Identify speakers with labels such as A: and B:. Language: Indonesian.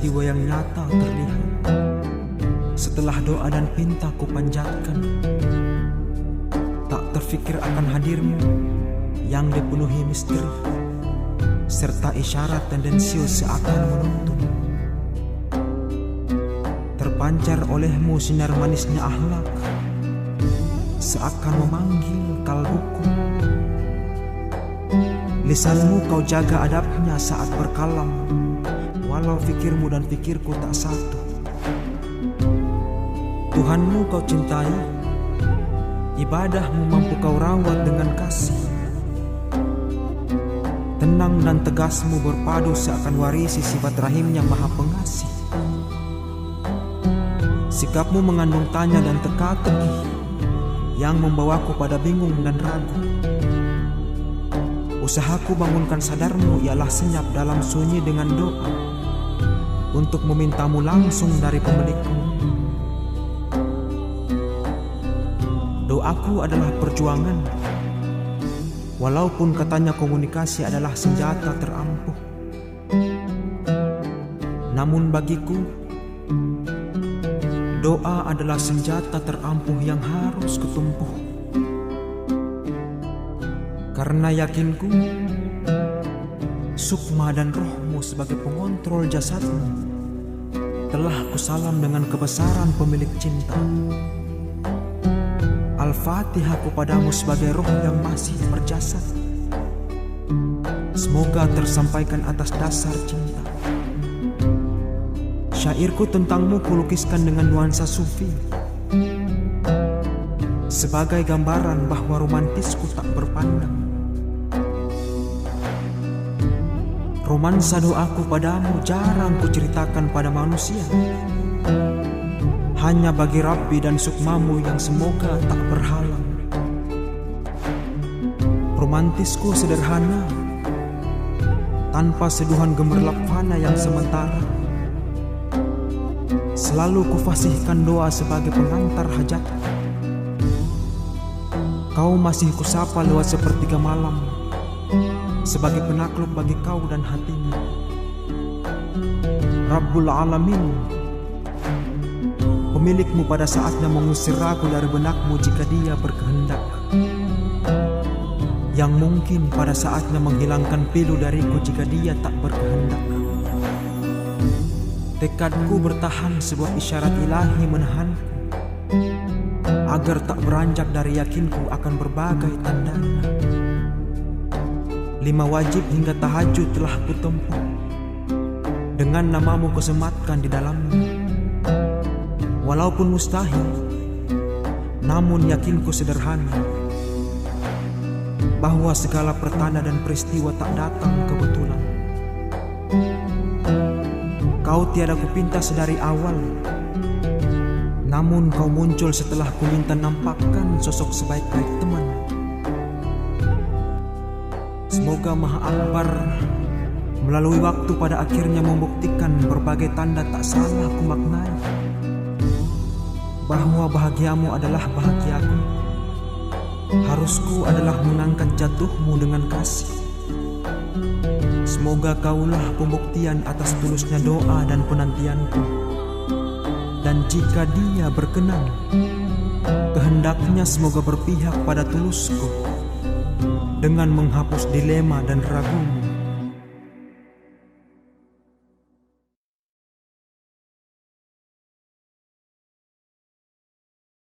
A: peristiwa yang nyata terlihat. Setelah doa dan pinta ku panjatkan, tak terfikir akan hadirmu yang dipenuhi misteri, serta isyarat tendensius seakan menuntun. Terpancar olehmu sinar manisnya akhlak, seakan memanggil kalbuku. Lisanmu kau jaga adabnya saat berkalam, walau fikirmu dan fikirku tak satu. Tuhanmu kau cintai, ibadahmu mampu kau rawat dengan kasih. Tenang dan tegasmu berpadu seakan warisi sifat rahim yang maha pengasih. Sikapmu mengandung tanya dan teka-teki yang membawaku pada bingung dan ragu. Usahaku bangunkan sadarmu ialah senyap dalam sunyi dengan doa untuk memintamu langsung dari pemilikmu. Doaku adalah perjuangan, walaupun katanya komunikasi adalah senjata terampuh. Namun bagiku, doa adalah senjata terampuh yang harus kutumpuh. Karena yakinku, sukma dan rohmu sebagai pengontrol jasadmu telah kusalam dengan kebesaran pemilik cinta. Al-Fatihah kepadamu sebagai roh yang masih berjasad. Semoga tersampaikan atas dasar cinta. Syairku tentangmu kulukiskan dengan nuansa sufi, sebagai gambaran bahwa romantisku tak berpandang. Romansa doaku padamu jarang kuceritakan pada manusia, hanya bagi Rabbi dan sukmamu yang semoga tak berhalang. Romantisku sederhana, tanpa seduhan gemerlap fana yang sementara. Selalu kufasihkan doa sebagai pengantar hajatku. Kau masih kusapa lewat sepertiga malam, sebagai penakluk bagi kau dan hatimu. Rabbul Alamin, pemilikmu pada saatnya mengusir ragu dari benakmu jika dia berkehendak, yang mungkin pada saatnya menghilangkan pilu dariku jika dia tak berkehendak. Tekadku bertahan sebuah isyarat ilahi menahanku, agar tak beranjak dari yakinku akan berbagai tandanya. 5 wajib hingga tahajud telah kutempuh, dengan namamu kusematkan di dalamnya. Walaupun mustahil, namun yakinku sederhana, bahwa segala pertanda dan peristiwa tak datang kebetulan. Kau tiada kupinta sedari awal, namun kau muncul setelah kuminta nampakkan sosok sebaik-baik teman. Semoga Maha Akbar melalui waktu pada akhirnya membuktikan berbagai tanda tak salah kumaknai, bahwa bahagiamu adalah bahagiaku. Harusku adalah mengangkat jatuhmu dengan kasih. Semoga kaulah pembuktian atas tulusnya doa dan penantianku. Dan jika dia berkenan, kehendaknya semoga berpihak pada tulusku, dengan menghapus dilema dan ragumu.